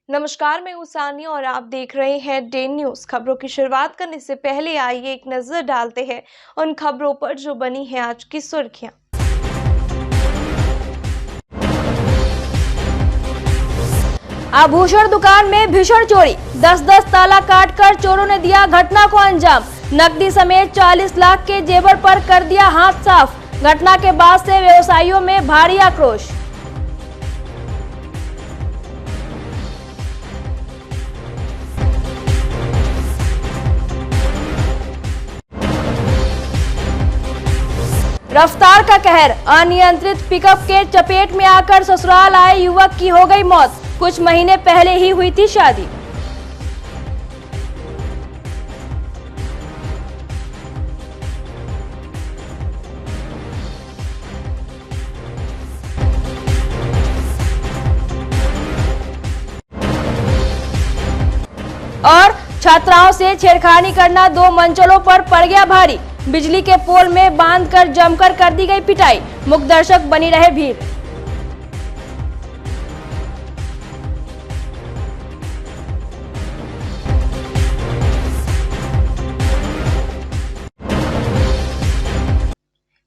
नमस्कार, मैं हूं सानिया और आप देख रहे हैं डे न्यूज। खबरों की शुरुआत करने से पहले आइए एक नजर डालते हैं उन खबरों पर जो बनी है आज की सुर्खियां। आभूषण दुकान में भीषण चोरी, 10-10 ताला काटकर चोरों ने दिया घटना को अंजाम। नकदी समेत 40 लाख के जेवर पर कर दिया हाथ साफ। घटना के बाद से व्यवसायियों में भारी आक्रोश। रफ्तार का कहर, अनियंत्रित पिकअप के चपेट में आकर ससुराल आए युवक की हो गई मौत। कुछ महीने पहले ही हुई थी शादी। और छात्राओं से छेड़खानी करना 2 मंचलों पर पड़ गया भारी। बिजली के पोल में बांधकर जमकर कर दी गई पिटाई। मुख्य दर्शक बनी रहे भीड़।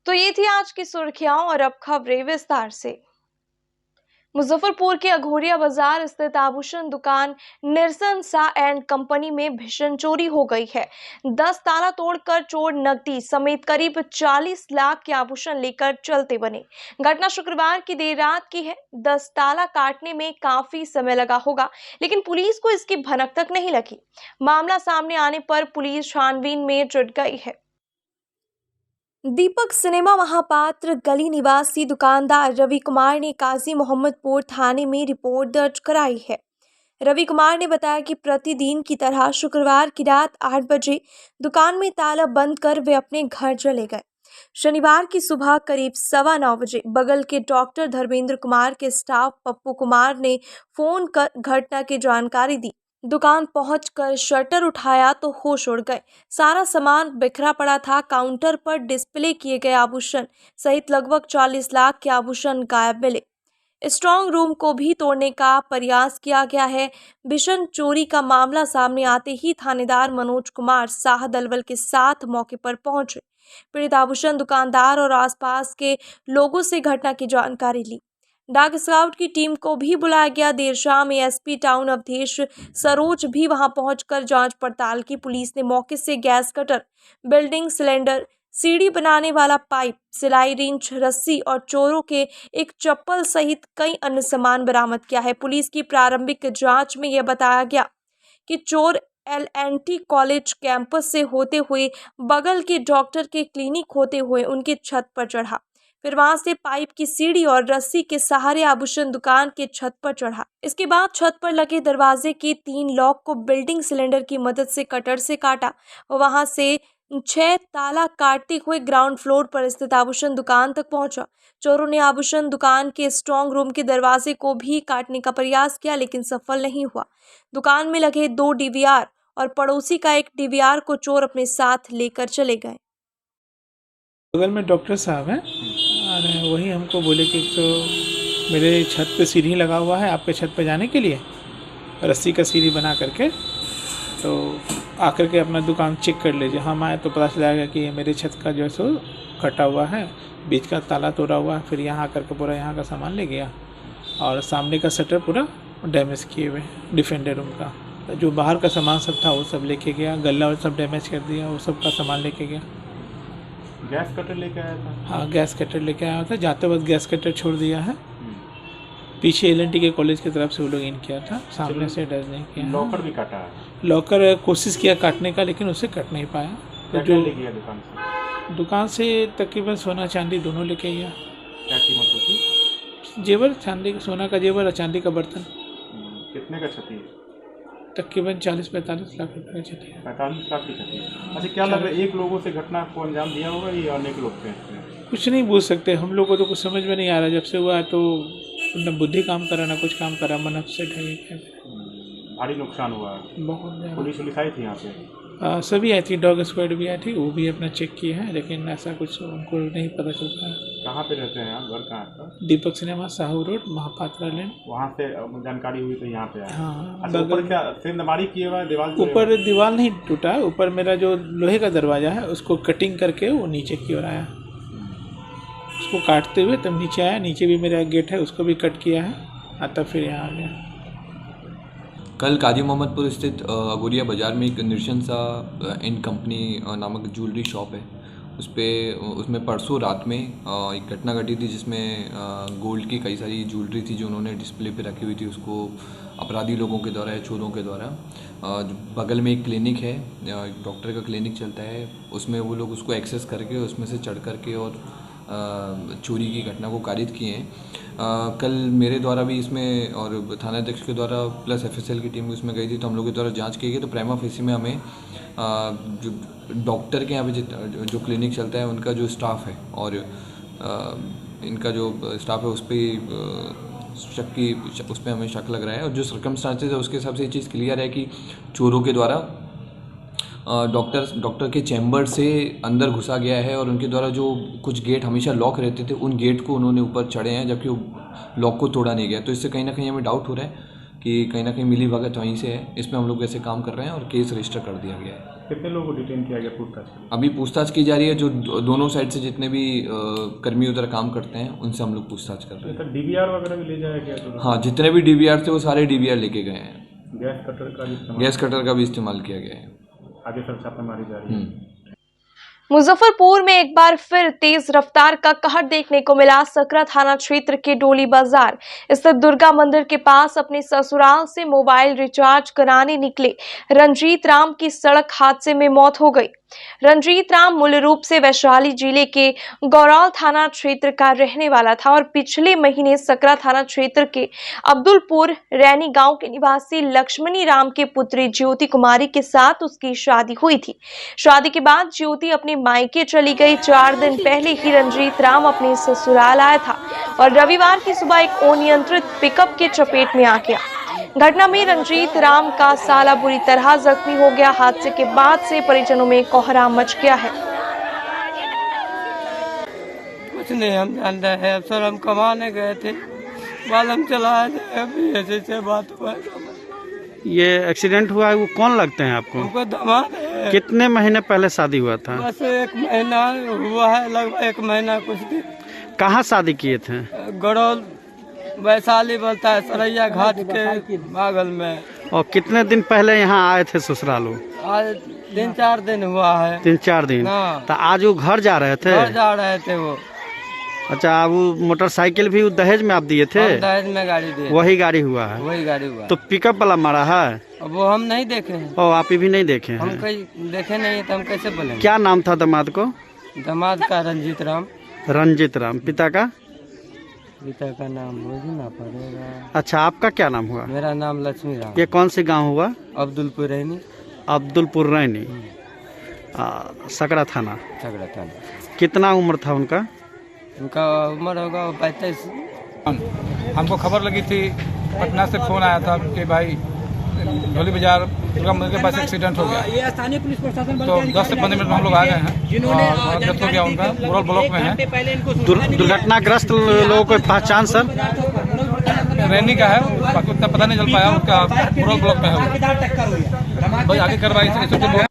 तो ये थी आज की सुर्खियां और अब खबरें विस्तार से। मुजफ्फरपुर के अघोरिया बाजार स्थित आभूषण दुकान निरसन सा एंड कंपनी में भीषण चोरी हो गई है। 10 ताला तोड़कर चोर नकदी समेत करीब 40 लाख के आभूषण लेकर चलते बने। घटना शुक्रवार की देर रात की है। 10 ताला काटने में काफी समय लगा होगा, लेकिन पुलिस को इसकी भनक तक नहीं लगी। मामला सामने आने पर पुलिस छानबीन में जुट गई है। दीपक सिनेमा महापात्र गली निवासी दुकानदार रवि कुमार ने काजी मोहम्मदपुर थाने में रिपोर्ट दर्ज कराई है। रवि कुमार ने बताया कि प्रतिदिन की तरह शुक्रवार की रात 8 बजे दुकान में ताला बंद कर वे अपने घर चले गए। शनिवार की सुबह करीब 9:15 बजे बगल के डॉक्टर धर्मेंद्र कुमार के स्टाफ पप्पू कुमार ने फोन कर घटना की जानकारी दी। दुकान पहुंचकर शटर उठाया तो होश उड़ गए। सारा सामान बिखरा पड़ा था। काउंटर पर डिस्प्ले किए गए आभूषण सहित लगभग 40 लाख के आभूषण गायब मिले। स्ट्रांग रूम को भी तोड़ने का प्रयास किया गया है। भीषण चोरी का मामला सामने आते ही थानेदार मनोज कुमार शाह दलवल के साथ मौके पर पहुंचे। पीड़ित आभूषण दुकानदार और आसपास के लोगों से घटना की जानकारी ली। डाक स्काउट की टीम को भी बुलाया गया। देर शाम एएसपी टाउन अवधेश सरोज भी वहां पहुंचकर जांच पड़ताल की। पुलिस ने मौके से गैस कटर, बिल्डिंग सिलेंडर, सीढ़ी बनाने वाला पाइप, सिलाई रिंच, रस्सी और चोरों के एक चप्पल सहित कई अन्य सामान बरामद किया है। पुलिस की प्रारंभिक जांच में यह बताया गया कि चोर LNT कॉलेज कैंपस से होते हुए बगल के डॉक्टर के क्लिनिक होते हुए उनके छत पर चढ़ा, फिर वहां से पाइप की सीढ़ी और रस्सी के सहारे आभूषण दुकान के छत पर चढ़ा। इसके बाद छत पर लगे दरवाजे के 3 लॉक को बिल्डिंग सिलेंडर की मदद से कटर से काटा और वहां से 6 ताला काटते हुए ग्राउंड फ्लोर पर स्थित आभूषण दुकान तक पहुंचा। चोरों ने आभूषण दुकान के स्ट्रांग रूम के दरवाजे को भी काटने का प्रयास किया, लेकिन सफल नहीं हुआ। दुकान में लगे 2 DVR और पड़ोसी का एक DVR को चोर अपने साथ लेकर चले गए। बगल में डॉक्टर साहब हैं और वही हमको बोले कि तो मेरे छत पे सीढ़ी लगा हुआ है आपके छत पे जाने के लिए, रस्सी का सीढ़ी बना करके, तो आकर के अपना दुकान चेक कर लीजिए। हम आए तो पता चला गया कि ये मेरे छत का जो है सो कटा हुआ है, बीच का ताला तोड़ा हुआ है। फिर यहाँ आकर के पूरा यहाँ का सामान ले गया और सामने का शटर पूरा डैमेज किए हुए, डिफेंडर रूम का जो बाहर का सामान सब था वो सब लेके गया। गल्ला और सब डैमेज कर दिया, वो सब का सामान लेके गया। गैस कटर लेके आया था? हाँ, गैस कटर लेके आया था। जाते वक्त गैस कटर छोड़ दिया है। पीछे LNT के कॉलेज की तरफ से वो लोग इन किया था, सामने से डर नहीं किया। लॉकर भी काटा है? लॉकर कोशिश किया काटने का, लेकिन उसे कट नहीं पाया। तो जो ले गया दुकान से तकरीबन सोना चांदी दोनों लेके गया। क्या कीमत होती? जेवर, चांदी सोना का जेवर और चांदी का बर्तन। कितने का क्षति है? तकरीबन 40-45 लाख रुपये की क्षति है। 45 लाख की क्षति है। अच्छा, क्या लग रहा है एक लोगों से घटना को अंजाम दिया होगा या अनेक लोग थे? कुछ नहीं बोल सकते हम लोग को, तो कुछ समझ में नहीं आ रहा। जब से हुआ है तो न बुद्धि काम करा ना कुछ काम करा, मन अपसेट है। भारी नुकसान हुआ है। बहुत ज़्यादा। पुलिस आई थी यहाँ पे? सभी आई थी, डॉग स्क्वाड भी आई थी, वो भी अपना चेक किए हैं, लेकिन ऐसा कुछ उनको नहीं पता चल पाया। कहाँ पे रहते हैं आप? घर कहाँ है आपका? दीपक सिनेमा, साहू रोड, महापात्रा लेन। वहाँ से जानकारी हुई तो यहाँ पे आए। हाँ, अच्छा, ऊपर क्या सेंधमारी किए हुआ है? दीवार ऊपर दीवार नहीं टूटा, ऊपर मेरा जो लोहे का दरवाज़ा है उसको कटिंग करके वो नीचे की ओर आया, उसको काटते हुए तब नीचे आया। नीचे भी मेरा गेट है, उसको भी कट किया है, तब फिर यहाँ आ गया। कल काजी मोहम्मदपुर स्थित अगोरिया बाज़ार में एक निर्शन सा एंड कंपनी नामक ज्वेलरी शॉप है, उसमें परसों रात में एक घटना घटी थी जिसमें गोल्ड की कई सारी ज्वेलरी थी जो उन्होंने डिस्प्ले पे रखी हुई थी, उसको अपराधी लोगों के द्वारा या चोरों के द्वारा बगल में एक क्लिनिक है, एक डॉक्टर का क्लिनिक चलता है, उसमें वो लोग उसको एक्सेस करके उसमें से चढ़ करके और चोरी की घटना को कारित किए हैं। कल मेरे द्वारा भी इसमें और थानाध्यक्ष के द्वारा प्लस एफएसएल की टीम भी उसमें गई थी, तो हम लोग के द्वारा जांच की गई, तो प्राइमा फेसी में हमें जो डॉक्टर के यहाँ पे जो क्लिनिक चलता है उनका जो स्टाफ है और इनका जो स्टाफ है उस पर हमें शक लग रहा है, और जो सर्कमस्टांसेस है उसके हिसाब से ये चीज़ क्लियर है कि चोरों के द्वारा डॉक्टर के चैम्बर से अंदर घुसा गया है और उनके द्वारा जो कुछ गेट हमेशा लॉक रहते थे उन गेट को उन्होंने ऊपर चढ़े हैं, जबकि वो लॉक को तोड़ा नहीं गया। तो इससे कहीं ना कहीं हमें डाउट हो रहा है कि कहीं ना कहीं मिली भगत वहीं से है। इसमें हम लोग ऐसे काम कर रहे हैं और केस रजिस्टर कर दिया गया है। कितने लोगों को डिटेन किया गया पूछताछ के लिए? अभी पूछताछ की जा रही है, जो दोनों साइड से जितने भी कर्मी उधर काम करते हैं उनसे हम लोग पूछताछ कर रहे हैं। डीवीआर वगैरह भी ले जाया गया? तो हाँ, जितने भी डीवीआर थे वो सारे डीवीआर लेके गए हैं। गैस कटर का भी इस्तेमाल किया गया है। आगे सर छापेमारी जारी है। मुजफ्फरपुर में एक बार फिर तेज रफ्तार का कहर देखने को मिला। सकरा थाना क्षेत्र के डोली बाजार स्थित दुर्गा मंदिर के पास अपने ससुराल से मोबाइल रिचार्ज कराने निकले रंजीत राम की सड़क हादसे में मौत हो गई। रंजीत राम मूल रूप से वैशाली जिले के गौरौल थाना क्षेत्र का रहने वाला था और पिछले महीने सकरा थाना क्षेत्र के अब्दुलपुर रैनी गांव के निवासी लक्ष्मणी राम के पुत्री ज्योति कुमारी के साथ उसकी शादी हुई थी। शादी के बाद ज्योति अपने मायके चली गई। 4 दिन पहले ही रंजीत राम अपने ससुराल आया था और रविवार की सुबह एक अनियंत्रित पिकअप के चपेट में आ गया। घटना में रंजीत राम का साला बुरी तरह जख्मी हो गया। हादसे के बाद से परिजनों में कोहराम मच गया है। कुछ नहीं हम जान रहे हैं सर, हम कमाने गए थे, मालूम चला अभी ऐसे बात हुआ। ये एक्सीडेंट हुआ है, वो कौन लगते हैं आपको? हमको दामाद है। कितने महीने पहले शादी हुआ था? बस 1 महीना हुआ है, लगभग 1 महीना कुछ दिन। कहाँ शादी किए थे? गड़ौल वैशाली बोलता है, सरैया घाट के बगल में। और कितने दिन पहले यहाँ आए थे ससुराल? आज 3-4 दिन हुआ है। 3-4 दिन? हाँ। तो आज वो घर जा रहे थे? घर जा रहे थे वो। अच्छा, वो मोटरसाइकिल भी दहेज में आप दिए थे? दहेज में गाड़ी दिए। वही गाड़ी हुआ है? वही गाड़ी हुआ। तो पिकअप वाला मारा है? अब वो हम नहीं देखे हैं। ओ, आप भी नहीं देखे हैं? हम कहीं देखे नहीं तो हम कैसे बोलेंगे? क्या नाम था दामाद को? दामाद का रंजीत राम। रंजीत राम। पिता का? पिता का नाम मुझे ना पड़ेगा। अच्छा, आपका क्या नाम हुआ? मेरा नाम लक्ष्मी राम। ये कौन सी गांव हुआ? अब्दुलपुर रैनी। अब्दुलपुर रैनी, सकरा थाना। झगड़ा थाना। कितना उम्र था उनका? उनका उम्र होगा 35। हमको खबर लगी थी, पटना से फोन आया था कि भाई ढोली बाजार दुर्गा मंदिर के पास एक्सीडेंट हो गया। ये स्थानीय पुलिस प्रशासन बल तो 10 से 15 मिनट में हम लोग आ गए हैं, जिन्होंने और डेथ हो गया उनका, मुरल ब्लॉक में है। दुर्घटनाग्रस्त लोगों को पहचान सर? रैनी का है, बाकी उतना पता नहीं चल पाया, उनका मुरल ब्लॉक में है। भाई आगे कार्रवाई।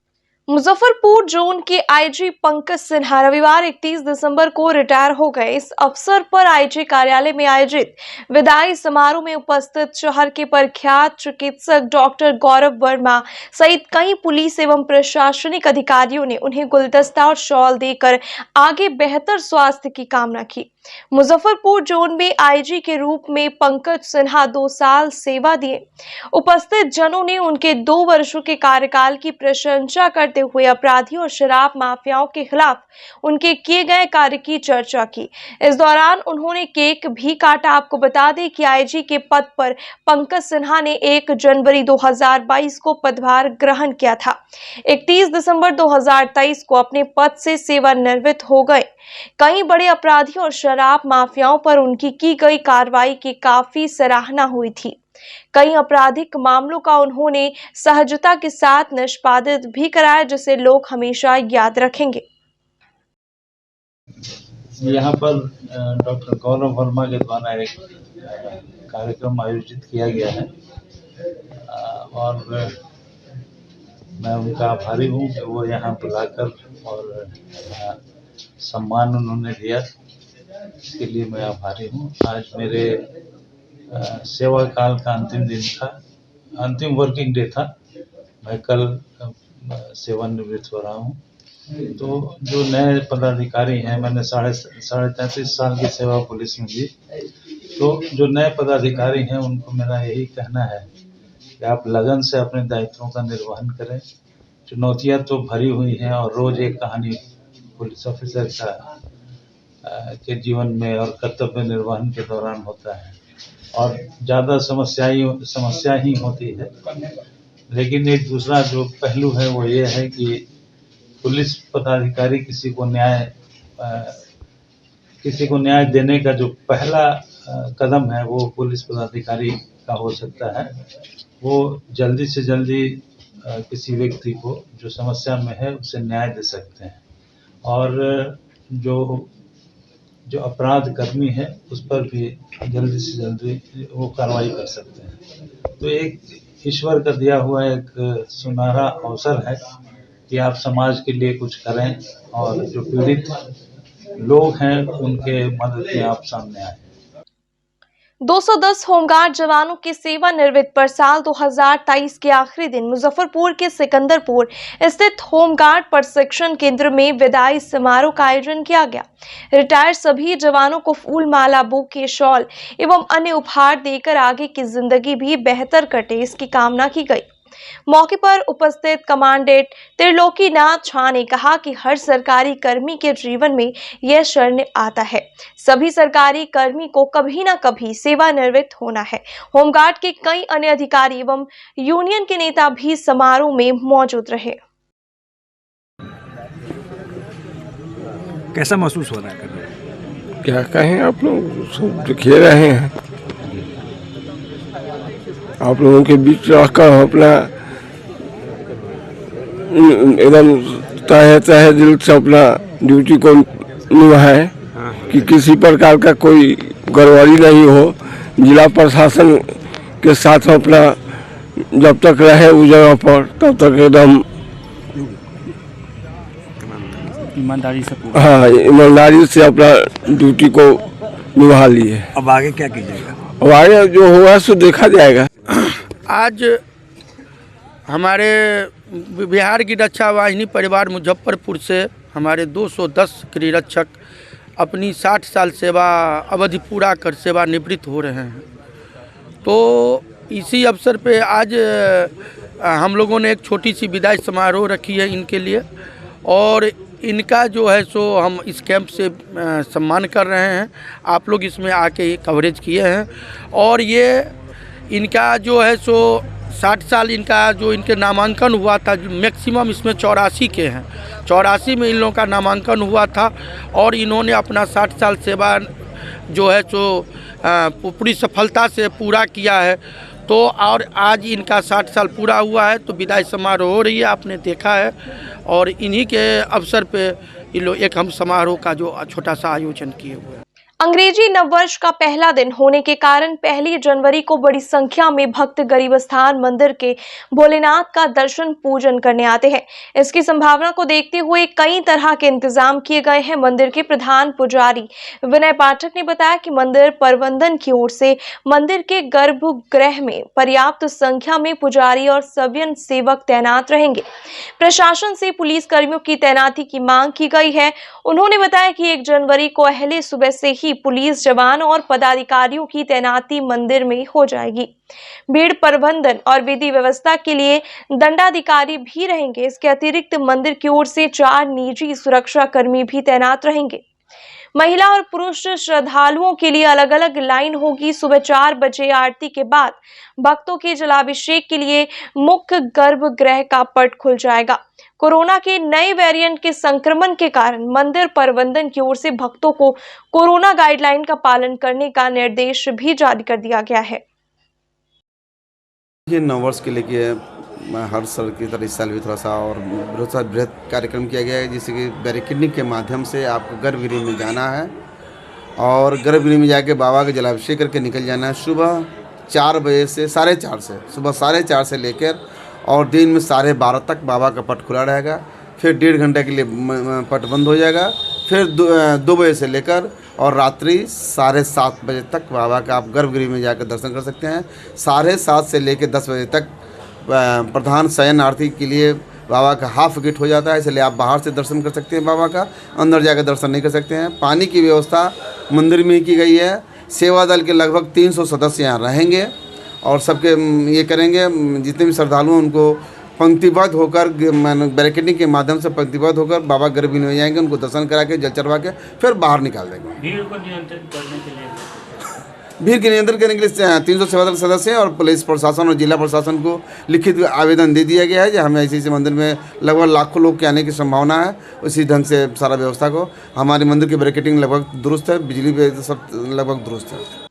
मुजफ्फरपुर जोन के आईजी पंकज सिन्हा रविवार 31 दिसंबर को रिटायर हो गए। इस अवसर पर आईजी कार्यालय में आयोजित विदाई समारोह में उपस्थित शहर के प्रख्यात चिकित्सक डॉक्टर गौरव वर्मा सहित कई पुलिस एवं प्रशासनिक अधिकारियों ने उन्हें गुलदस्ता और शॉल देकर आगे बेहतर स्वास्थ्य की कामना की। मुजफ्फरपुर जोन में आईजी के रूप में पंकज सिन्हा 2 साल सेवा दिए। उपस्थित जनों ने उनके 2 वर्षों के कार्यकाल की प्रशंसा करते हुए अपराधियों और शराब माफियाओं के खिलाफ उनके किए गए कार्य की चर्चा की। इस दौरान उन्होंने केक भी काटा। आपको बता दें कि आईजी के पद पर पंकज सिन्हा ने 1 जनवरी 2022 को पदभार ग्रहण किया था। 31 दिसंबर 2023 को अपने पद से सेवानिवृत्त हो गए। कई बड़े अपराधियों और शराब माफियाओं पर उनकी की गई कार्रवाई की काफी सराहना हुई थी। कई आपराधिक मामलों का उन्होंने सहजता के साथ निष्पादित भी कराया, जिसे लोग हमेशा याद रखेंगे। यहाँ पर डॉक्टर गौरव वर्मा के द्वारा एक कार्यक्रम आयोजित किया गया है और मैं उनका आभारी हूँ कि वो यहाँ बुलाकर और सम्मान उन्होंने दिया, इसके लिए मैं आभारी हूँ। आज मेरे सेवा काल का अंतिम दिन था, अंतिम वर्किंग डे था। मैं कल सेवानिवृत्त हो रहा हूँ। तो जो नए पदाधिकारी हैं, मैंने साढ़े 33 साल की सेवा पुलिस में दी, तो जो नए पदाधिकारी हैं उनको मेरा यही कहना है कि आप लगन से अपने दायित्वों का निर्वहन करें। चुनौतियां तो भरी हुई हैं और रोज एक कहानी पुलिस ऑफिसर का के जीवन में और कर्तव्य निर्वहन के दौरान होता है और ज़्यादा समस्या ही होती है। लेकिन एक दूसरा जो पहलू है वो ये है कि पुलिस पदाधिकारी किसी को न्याय देने का जो पहला कदम है वो पुलिस पदाधिकारी का हो सकता है। वो जल्दी से जल्दी किसी व्यक्ति को जो समस्या में है उसे न्याय दे सकते हैं और जो अपराध कर्मी है उस पर भी जल्दी से जल्दी वो कार्रवाई कर सकते हैं। तो एक ईश्वर का दिया हुआ एक सुनहरा अवसर है कि आप समाज के लिए कुछ करें और जो पीड़ित लोग हैं उनके मदद में आप सामने आए। 210 होमगार्ड जवानों के सेवानिवृत्त पर साल 2023 के आखिरी दिन मुजफ्फरपुर के सिकंदरपुर स्थित होमगार्ड प्रशिक्षण केंद्र में विदाई समारोह का आयोजन किया गया। रिटायर्ड सभी जवानों को फूल माला, बुके, शॉल एवं अन्य उपहार देकर आगे की जिंदगी भी बेहतर कटे, इसकी कामना की गई। मौके पर उपस्थित कमांडेंट त्रिलोकीनाथ झा ने कहा कि हर सरकारी कर्मी के जीवन में यह क्षण आता है। सभी सरकारी कर्मी को कभी न कभी सेवानिवृत्त होना है। होमगार्ड के कई अन्य अधिकारी एवं यूनियन के नेता भी समारोह में मौजूद रहे। कैसा महसूस हो रहा है? क्या कहें, आप लोग सब दिखे रहे हैं। आप लोगों के बीच रहकर अपना एकदम तहे दिल से अपना ड्यूटी को निभाएं कि किसी प्रकार का कोई गड़बड़ी नहीं हो। जिला प्रशासन के साथ अपना जब तक रहे उस जगह पर तब तक एकदम ईमानदारी से ईमानदारी से अपना ड्यूटी को निभा लिए। अब आगे क्या कीजिएगा? अब आगे जो होगा सो देखा जाएगा। आज हमारे बिहार की रक्षा वाहिनी परिवार मुजफ्फरपुर से हमारे 210 गृहरक्षक अपनी 60 साल सेवा अवधि पूरा कर सेवानिवृत्त हो रहे हैं। तो इसी अवसर पे आज हम लोगों ने एक छोटी सी विदाई समारोह रखी है इनके लिए और इनका जो है सो हम इस कैंप से सम्मान कर रहे हैं। आप लोग इसमें आके कवरेज किए हैं और ये इनका जो है सो 60 साल इनका जो इनके नामांकन हुआ था, मैक्सिमम इसमें 84 के हैं। 84 में इन लोगों का नामांकन हुआ था और इन्होंने अपना 60 साल सेवा जो है सो पूरी सफलता से पूरा किया है। तो और आज इनका 60 साल पूरा हुआ है तो विदाई समारोह हो रही है, आपने देखा है। और इन्हीं के अवसर पे ये लोग एक हम समारोह का जो छोटा सा आयोजन किए हुए हैं। अंग्रेजी नववर्ष का पहला दिन होने के कारण 1 जनवरी को बड़ी संख्या में भक्त गरीब स्थान मंदिर के भोलेनाथ का दर्शन पूजन करने आते हैं। इसकी संभावना को देखते हुए कई तरह के इंतजाम किए गए हैं। मंदिर के प्रधान पुजारी विनय पाठक ने बताया कि मंदिर प्रबंधन की ओर से मंदिर के गर्भगृह में पर्याप्त संख्या में पुजारी और स्वयं सेवक तैनात रहेंगे। प्रशासन से पुलिस कर्मियों की तैनाती की मांग की गई है। उन्होंने बताया कि 1 जनवरी को अहले सुबह से ही पुलिस जवान और पदाधिकारियों की तैनाती मंदिर में हो जाएगी। भीड़ प्रबंधन और विधि व्यवस्था के लिए दंडाधिकारी भी रहेंगे। इसके अतिरिक्त मंदिर की ओर से 4 निजी सुरक्षा कर्मी भी तैनात रहेंगे। महिला और पुरुष श्रद्धालुओं के लिए अलग अलग लाइन होगी। सुबह 4 बजे आरती के बाद भक्तों के जलाभिषेक के लिए मुख्य गर्भगृह का पट खुल जाएगा। कोरोना के नए वेरिएंट के संक्रमण के कारण मंदिर प्रबंधन की ओर से भक्तों को कोरोना गाइडलाइन का पालन करने का निर्देश भी जारी कर दिया गया है। ये 9 वर्ष के लेके हर साल की तरह इस साल भी थोड़ा सा और बृहद कार्यक्रम किया गया है, जैसे कि बैरिकेडिंग के माध्यम से आपको गर्भगृह में जाना है और गर्भगृह में जाके बाबा का जलाभिषेक करके निकल जाना है। सुबह 4 बजे से 4:30 से सुबह 4:30 से लेकर और दिन में 12:30 तक बाबा का पट खुला रहेगा। फिर 1.5 घंटे के लिए पट बंद हो जाएगा। फिर 2 बजे से लेकर और रात्रि 7:30 बजे तक बाबा का आप गर्भगृह में जाकर दर्शन कर सकते हैं। 7:30 से लेकर 10 बजे तक प्रधान शयन आरती के लिए बाबा का हाफ गेट हो जाता है, इसलिए आप बाहर से दर्शन कर सकते हैं बाबा का, अंदर जाकर दर्शन नहीं कर सकते हैं। पानी की व्यवस्था मंदिर में की गई है। सेवा दल के लगभग 300 सदस्य यहाँ रहेंगे और सबके ये करेंगे, जितने भी श्रद्धालु हैं उनको पंक्तिबद्ध होकर बैरिकेडिंग के माध्यम से पंक्तिबद्ध होकर बाबा गर्भगृह में जाएंगे, उनको दर्शन करा के जल चढ़वा के फिर बाहर निकाल देंगे। भीड़ को नियंत्रित करने के लिए भीड़ के नियंत्रण करने के लिए 300 सेवा दल सदस्य और पुलिस प्रशासन और जिला प्रशासन को लिखित आवेदन दे दिया गया है कि हमें ऐसे मंदिर में लगभग लाखों लोग के आने की संभावना है। उसी ढंग से सारा व्यवस्था को हमारे मंदिर की बैरिकेडिंग लगभग दुरुस्त है, बिजली पे सब लगभग दुरुस्त है।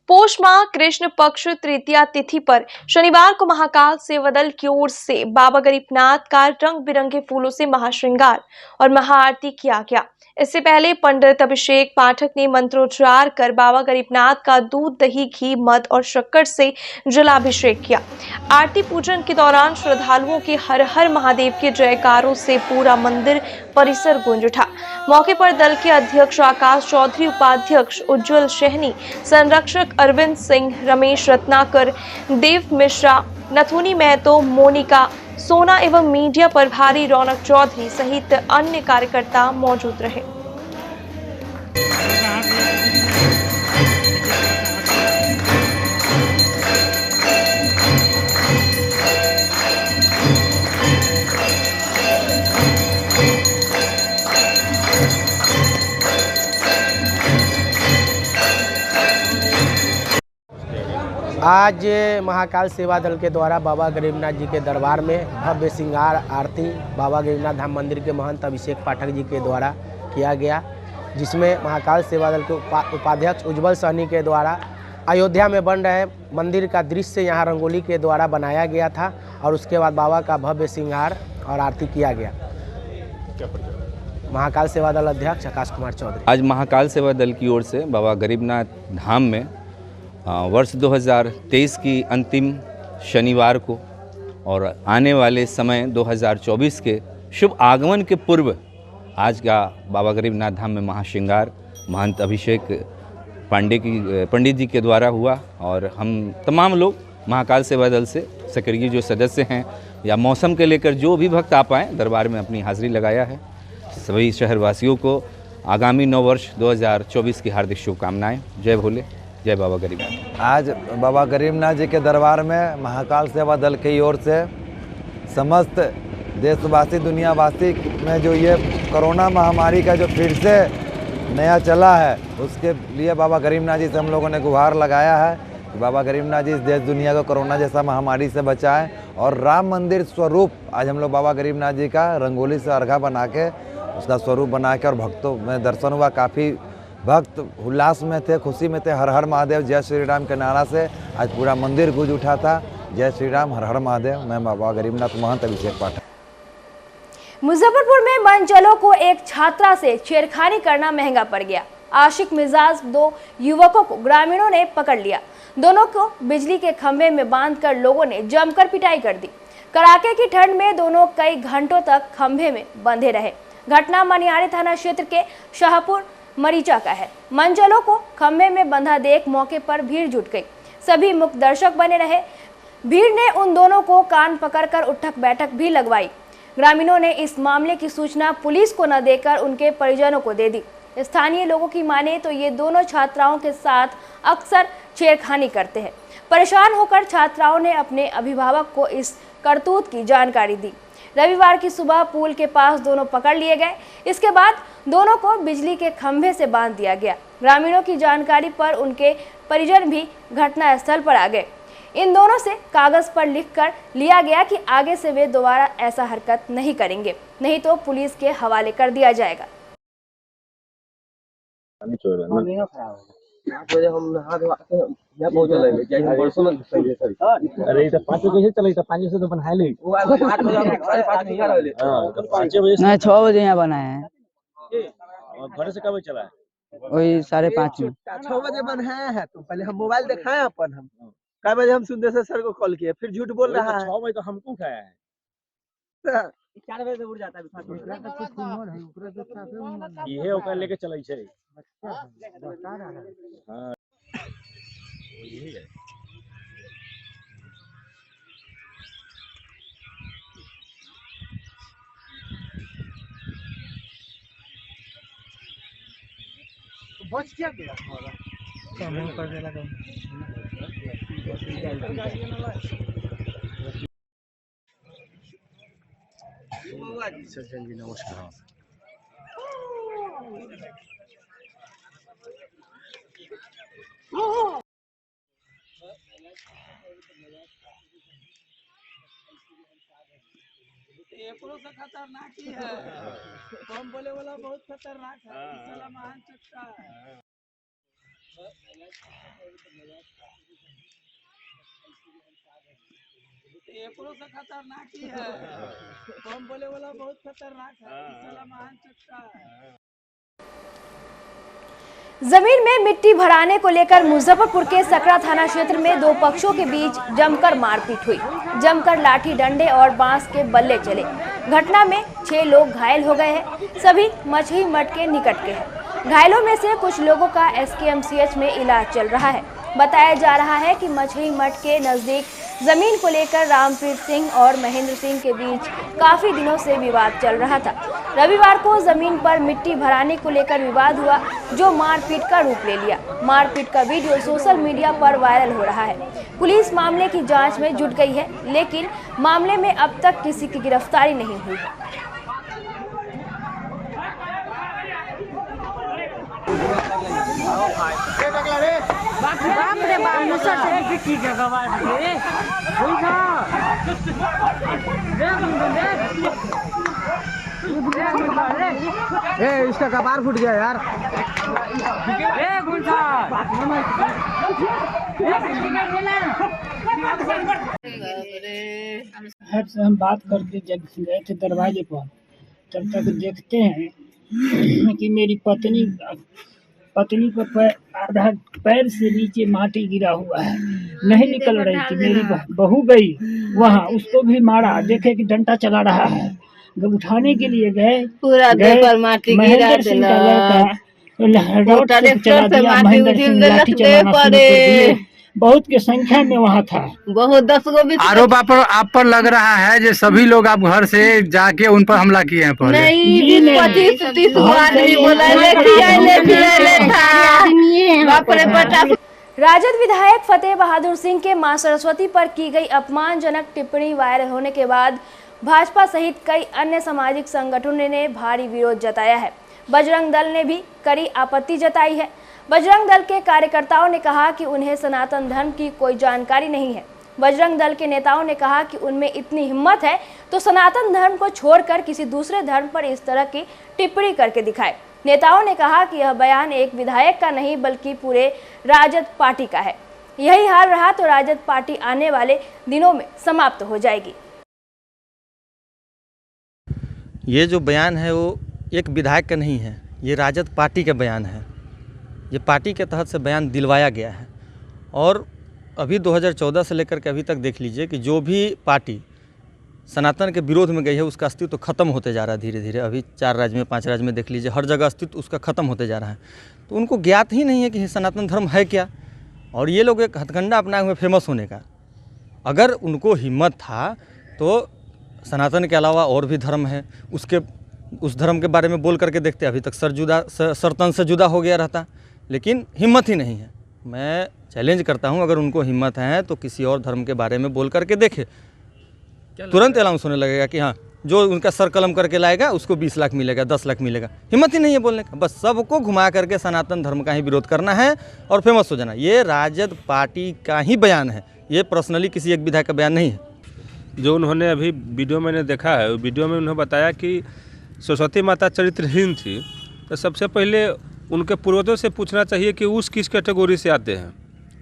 पोष माह कृष्ण पक्ष तृतीया तिथि पर शनिवार को महाकाल सेवा दल की ओर से बाबा गरीबनाथ का रंग बिरंगे फूलों से महाश्रृंगार और महाआरती किया गया। इससे पहले पंडित अभिषेक पाठक ने मंत्रोच्चार कर बाबा गरीबनाथ का दूध, दही, घी, मध और शक्कर से जलाभिषेक किया। आरती पूजन के दौरान श्रद्धालुओं के हर हर महादेव के जयकारों से पूरा मंदिर परिसर गूंज उठा। मौके पर दल के अध्यक्ष आकाश चौधरी, उपाध्यक्ष उज्जवल शहनी, संरक्षक अरविंद सिंह, रमेश रत्नाकर, देव मिश्रा, नथुनी महतो, मोनिका सोना एवं मीडिया प्रभारी रौनक चौधरी सहित अन्य कार्यकर्ता मौजूद रहे। आज महाकाल सेवा दल के द्वारा बाबा गरीबनाथ जी के दरबार में भव्य श्रृंगार आरती बाबा गरीबनाथ धाम मंदिर के महंत अभिषेक पाठक जी के द्वारा किया गया, जिसमें महाकाल सेवा दल के उपाध्यक्ष उज्जवल सहनी के द्वारा अयोध्या में बन रहे मंदिर का दृश्य यहाँ रंगोली के द्वारा बनाया गया था और उसके बाद बाबा का भव्य श्रृंगार और आरती किया गया। महाकाल सेवा दल अध्यक्ष आकाश कुमार चौधरी। आज महाकाल सेवा दल की ओर से बाबा गरीबनाथ धाम में वर्ष 2023 की अंतिम शनिवार को और आने वाले समय 2024 के शुभ आगमन के पूर्व आज का बाबा गरीबनाथ धाम में महाश्रृंगार महंत अभिषेक पंडित जी के द्वारा हुआ और हम तमाम लोग महाकाल सेवा दल से सक्रिय जो सदस्य हैं या मौसम के लेकर जो भी भक्त आ पाएँ दरबार में अपनी हाजिरी लगाया है। सभी शहरवासियों को आगामी नव वर्ष 2024 की हार्दिक शुभकामनाएं। जय भोले, जय बाबा गरीबनाथ। आज बाबा गरीबनाथ जी के दरबार में महाकाल सेवा दल की ओर से समस्त देशवासी दुनियावासी में जो ये कोरोना महामारी का जो फिर से नया चला है उसके लिए बाबा गरीबनाथ जी से हम लोगों ने गुहार लगाया है कि बाबा गरीबनाथ जी इस देश दुनिया को कोरोना जैसा महामारी से बचाएं और राम मंदिर स्वरूप आज हम लोग बाबा गरीबनाथ जी का रंगोली से अर्घा बना के उसका स्वरूप बना के और भक्तों में दर्शन हुआ। काफ़ी भक्त उल्लास में थे, खुशी में थे। हर हर महादेव जय श्री राम के नारा से आज पूरा मंदिर गूंज उठा था। जय श्री राम, हर हर महादेव। मैं बाबा गरीबनाथ महंत अभिषेक पाठक। मुजफ्फरपुर में मनचलों को एक छात्रा से छेड़खानी करना महंगा पड़ गया। आशिक मिजाज 2 युवकों को ग्रामीणों ने पकड़ लिया। दोनों को बिजली के खंभे में बांधकर लोगों ने जमकर पिटाई कर दी। कड़ाके की ठंड में दोनों कई घंटों तक खंभे में बंधे रहे। घटना मनिहारी थाना क्षेत्र के शाहपुर मरीचा का है। मनचलों को खंभे में बंधा देख मौके पर भीड़ जुट गई। सभी मुक्त दर्शक बने रहे। भीड़ ने उन दोनों को कान पकड़कर उठक बैठक भी लगवाई। ग्रामीणों ने इस मामले की सूचना पुलिस को न देकर उनके परिजनों को दे दी। स्थानीय लोगों की माने तो ये दोनों छात्राओं के साथ अक्सर छेड़खानी करते हैं। परेशान होकर छात्राओं ने अपने अभिभावक को इस करतूत की जानकारी दी। रविवार की सुबह पुल के पास दोनों पकड़ लिए गए। इसके बाद दोनों को बिजली के खंभे से बांध दिया गया। ग्रामीणों की जानकारी पर उनके परिजन भी घटनास्थल पर आ गए। इन दोनों से कागज पर लिखकर लिया गया कि आगे से वे दोबारा ऐसा हरकत नहीं करेंगे, नहीं तो पुलिस के हवाले कर दिया जाएगा। 8 बजे हम नहा धोआ के यहाँ पहुंचल है जाई हम परसों में पहले सर अरे तो 5 बजे कैसे चले? तो 5 बजे से तो बना ले वो 8 बजे हम 5:30 नहीं रहले। हां तो 5 बजे नहीं 6 बजे यहाँ बनाए हैं। और घर से कब चला है? वही 5:30 में। 6 बजे बनाया है तो पहले हम मोबाइल दिखाए अपन हम कई बजे हम सुंदर सर को कॉल किए फिर झूठ बोल रहा है। 6 बजे तो हमको उठाया है। 4 बजे से उठ जाता है ये ओकर लेके चलै छै। हां यही है। बच क्या गया हमारा सामान कर देला का सज्जन जी नमस्कार। एकरो से खतरनाक ही है। हम बोले वाला बहुत खतरनाक है। साला महान चक्का है। एकरो से खतरनाक ही है। हम बोले वाला बहुत खतरनाक है। साला महान चक्का है। जमीन में मिट्टी भराने को लेकर मुजफ्फरपुर के सकरा थाना क्षेत्र में दो पक्षों के बीच जमकर मारपीट हुई। जमकर लाठी डंडे और बांस के बल्ले चले। घटना में 6 लोग घायल हो गए हैं। सभी मछली मठ के निकट के हैं। घायलों में से कुछ लोगों का SKMCH में इलाज चल रहा है। बताया जा रहा है कि मछली मठ के नजदीक जमीन को लेकर रामप्रीत सिंह और महेंद्र सिंह के बीच काफी दिनों से विवाद चल रहा था। रविवार को जमीन पर मिट्टी भराने को लेकर विवाद हुआ, जो मारपीट का रूप ले लिया। मारपीट का वीडियो सोशल मीडिया पर वायरल हो रहा है। पुलिस मामले की जांच में जुट गई है, लेकिन मामले में अब तक किसी की गिरफ्तारी नहीं हुई है। बाप रे बाप मुसर से की जगह बात है होई ना ए इसका कपार फूट गया यार। ए गुंजा से हम बात करके जब गए थे दरवाजे पर, तब तक देखते हैं कि मेरी पत्नी पर आधा पैर से नीचे माटी गिरा हुआ है, नहीं निकल रही थी। मेरी बहू गई वहाँ, उसको भी मारा। देखे कि डंडा चला रहा है। जब उठाने के लिए गए महेंद्र सिंह का लड़का रोड से चला दिया। महेंद्र सिंह लाठी चलाना शुरू कर दिए। बहुत की संख्या में वहाँ था। बहुत 10 गो भी आरोप आप पर लग रहा है जो सभी लोग आप घर से जाके उन पर हमला किए हैं पहले। नहीं 25-30 आदमी बोला राजद विधायक फतेह बहादुर सिंह के मां सरस्वती पर की गई अपमानजनक टिप्पणी वायरल होने के बाद भाजपा सहित कई अन्य सामाजिक संगठनों ने भारी विरोध जताया है। बजरंग दल ने भी कड़ी आपत्ति जताई है। बजरंग दल के कार्यकर्ताओं ने कहा कि उन्हें सनातन धर्म की कोई जानकारी नहीं है। बजरंग दल के नेताओं ने कहा कि उनमें इतनी हिम्मत है तो सनातन धर्म को छोड़कर किसी दूसरे धर्म पर इस तरह की टिप्पणी करके दिखाए। नेताओं ने कहा कि यह बयान एक विधायक का नहीं बल्कि पूरे राजद पार्टी का है। यही हाल रहा तो राजद पार्टी आने वाले दिनों में समाप्त हो जाएगी। ये जो बयान है वो एक विधायक का नहीं है, ये राजद पार्टी का बयान है। ये पार्टी के तहत से बयान दिलवाया गया है। और अभी 2014 से लेकर के अभी तक देख लीजिए कि जो भी पार्टी सनातन के विरोध में गई है उसका अस्तित्व खत्म होते जा रहा है धीरे धीरे। अभी 4 राज्य में 5 राज्य में देख लीजिए, हर जगह अस्तित्व उसका खत्म होते जा रहा है। तो उनको ज्ञात ही नहीं है कि सनातन धर्म है क्या। और ये लोग एक हथकंडा अपनाए हुए फेमस होने का। अगर उनको हिम्मत था तो सनातन के अलावा और भी धर्म है, उस धर्म के बारे में बोल करके देखते। अभी तक सर तन से जुदा हो गया रहता, लेकिन हिम्मत ही नहीं है। मैं चैलेंज करता हूं, अगर उनको हिम्मत है तो किसी और धर्म के बारे में बोल करके देखे। तुरंत अनाउंस होने लगेगा कि हाँ, जो उनका सर कलम करके लाएगा उसको 20 लाख मिलेगा, 10 लाख मिलेगा। हिम्मत ही नहीं है बोलने का। बस सबको घुमा करके सनातन धर्म का ही विरोध करना है और फेमस हो जाना। ये राजद पार्टी का ही बयान है, ये पर्सनली किसी एक विधायक का बयान नहीं है। जो उन्होंने अभी वीडियो मैंने देखा है, वीडियो में उन्होंने बताया कि सरस्वती माता चरित्रहीन थी। तो सबसे पहले उनके पूर्वजों से पूछना चाहिए कि उस किस कैटेगरी से आते हैं।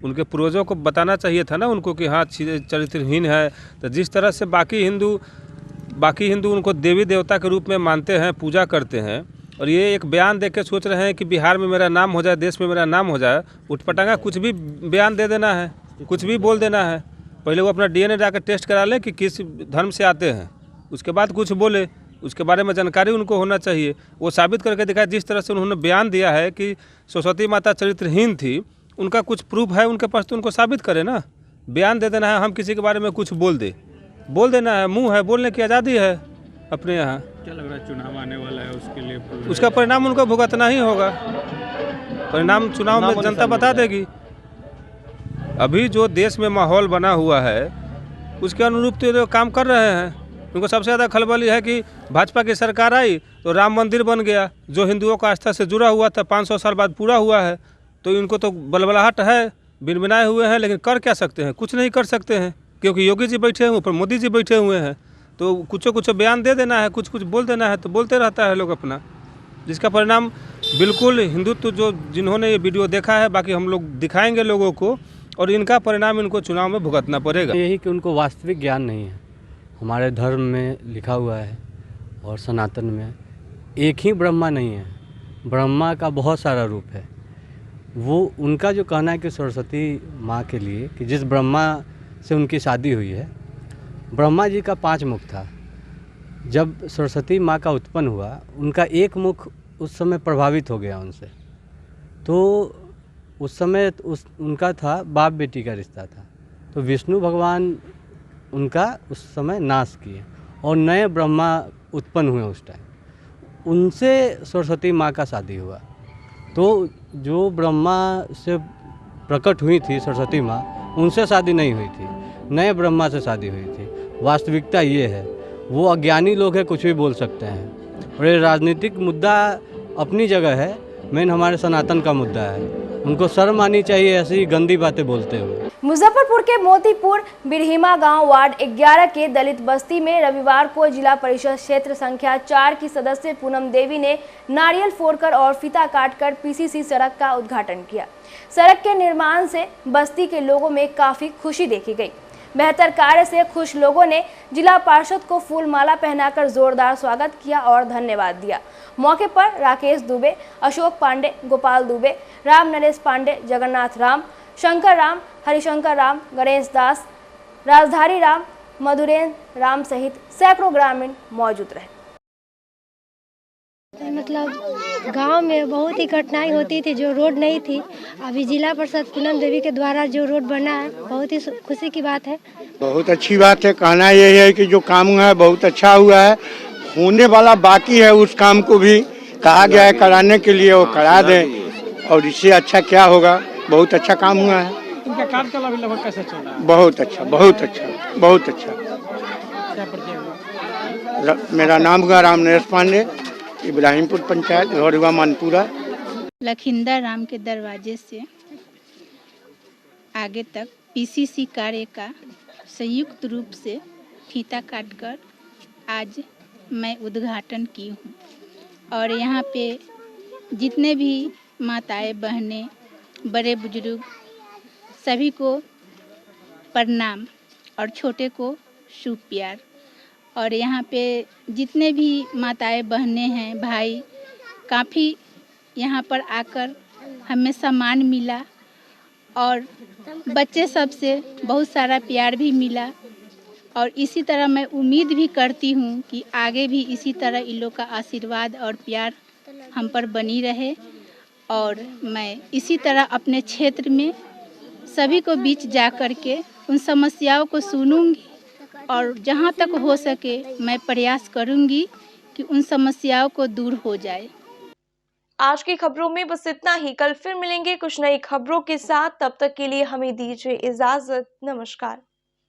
उनके पूर्वजों को बताना चाहिए था ना उनको कि हाँ चरित्रहीन है। तो जिस तरह से बाकी हिंदू उनको देवी देवता के रूप में मानते हैं, पूजा करते हैं, और ये एक बयान दे के सोच रहे हैं कि बिहार में मेरा नाम हो जाए, देश में मेरा नाम हो जाए, उठपटांगा कुछ भी बयान दे देना है, कुछ भी बोल देना है। पहले वो अपना DNA जाकर टेस्ट करा लें कि किस धर्म से आते हैं, उसके बाद कुछ बोले, उसके बारे में जानकारी उनको होना चाहिए। वो साबित करके दिखाए। जिस तरह से उन्होंने बयान दिया है कि सरस्वती माता चरित्रहीन थी, उनका कुछ प्रूफ है उनके पास तो उनको साबित करे ना। बयान दे देना है, हम किसी के बारे में कुछ बोल देना है, मुंह है, बोलने की आज़ादी है अपने यहाँ। क्या लग रहा है चुनाव आने वाला है, उसके लिए उसका परिणाम उनको भुगतना ही होगा। परिणाम चुनाव में जनता बता देगी। अभी जो देश में माहौल बना हुआ है उसके अनुरूप तो काम कर रहे हैं। उनको सबसे ज़्यादा खलबली है कि भाजपा की सरकार आई तो राम मंदिर बन गया, जो हिंदुओं का आस्था से जुड़ा हुआ था 500 साल बाद पूरा हुआ है। तो इनको तो बलबलाहट है, बिनबिनाए हुए हैं, लेकिन कर क्या सकते हैं? कुछ नहीं कर सकते हैं, क्योंकि योगी जी बैठे हुए, ऊपर मोदी जी बैठे हुए हैं। तो कुछ बयान दे देना है, कुछ बोल देना है, तो बोलते रहता है लोग अपना, जिसका परिणाम बिल्कुल हिंदुत्व जो जिन्होंने ये वीडियो देखा है, बाकी हम लोग दिखाएंगे लोगों को, और इनका परिणाम इनको चुनाव में भुगतना पड़ेगा। यही कि उनको वास्तविक ज्ञान नहीं है। हमारे धर्म में लिखा हुआ है और सनातन में एक ही ब्रह्मा नहीं है, ब्रह्मा का बहुत सारा रूप है। वो उनका जो कहना है कि सरस्वती माँ के लिए कि जिस ब्रह्मा से उनकी शादी हुई है, ब्रह्मा जी का 5 मुख था। जब सरस्वती माँ का उत्पन्न हुआ, उनका एक मुख उस समय प्रभावित हो गया उनसे। तो उस समय उनका था बाप बेटी का रिश्ता था। तो विष्णु भगवान उनका उस समय नाश किए और नए ब्रह्मा उत्पन्न हुए उस टाइम। उनसे सरस्वती माँ का शादी हुआ। तो जो ब्रह्मा से प्रकट हुई थी सरस्वती माँ, उनसे शादी नहीं हुई थी, नए ब्रह्मा से शादी हुई थी। वास्तविकता ये है। वो अज्ञानी लोग हैं, कुछ भी बोल सकते हैं। और ये राजनीतिक मुद्दा अपनी जगह है, मेन हमारे सनातन का मुद्दा है। उनको शर्म आनी चाहिए ऐसी गंदी बातें बोलते हुए। मुजफ्फरपुर के मोतीपुर बिरहिमा गांव वार्ड 11 के दलित बस्ती में रविवार को जिला परिषद क्षेत्र संख्या 4 की सदस्य पूनम देवी ने नारियल फोड़कर और फीता काटकर PCC सड़क का उद्घाटन किया। सड़क के निर्माण से बस्ती के लोगों में काफी खुशी देखी गई। बेहतर कार्य से खुश लोगों ने जिला पार्षद को फूल माला पहनाकर जोरदार स्वागत किया और धन्यवाद दिया। मौके पर राकेश दुबे, अशोक पांडे, गोपाल दुबे, राम नरेश पांडे, जगन्नाथ राम, शंकर राम, हरिशंकर राम, गणेश दास, राजधारी राम, मधुरेन्द्र राम सहित सैकड़ों ग्रामीण मौजूद रहे। मतलब गांव में बहुत ही कठिनाई होती थी, जो रोड नहीं थी। अभी जिला परिषद पूनम देवी के द्वारा जो रोड बना है, बहुत ही खुशी की बात है। बहुत अच्छी बात है। कहना यही है कि जो काम हुआ है बहुत अच्छा हुआ है। होने वाला बाकी है, उस काम को भी कहा गया है कराने के लिए, वो करा दें। और इससे अच्छा क्या होगा। बहुत अच्छा काम हुआ है। इनका कार्यकाल अभी लगभग कैसा चल रहा है? बहुत अच्छा, बहुत अच्छा, बहुत अच्छा। मेरा नाम हुआ राम नरेश पांडे, इब्राहिमपुर पंचायत, घोड़वा मानपुरा। लखिंदर राम के दरवाजे से आगे तक PCC कार्य का संयुक्त रूप से फीता काटकर आज मैं उद्घाटन की हूँ। और यहाँ पे जितने भी माताएं, बहनें, बड़े बुजुर्ग सभी को प्रणाम और छोटे को शुभ प्यार। और यहाँ पे जितने भी माताएं, बहनें हैं, भाई, काफ़ी यहाँ पर आकर हमें सम्मान मिला और बच्चे सब से बहुत सारा प्यार भी मिला। और इसी तरह मैं उम्मीद भी करती हूँ कि आगे भी इसी तरह इन लोग का आशीर्वाद और प्यार हम पर बनी रहे। और मैं इसी तरह अपने क्षेत्र में सभी को बीच जा कर के उन समस्याओं को सुनूंगी और जहाँ तक हो सके मैं प्रयास करूंगी कि उन समस्याओं को दूर हो जाए। आज की खबरों में बस इतना ही। कल फिर मिलेंगे कुछ नई खबरों के साथ। तब तक के लिए हमें दीजिए इजाजत। नमस्कार।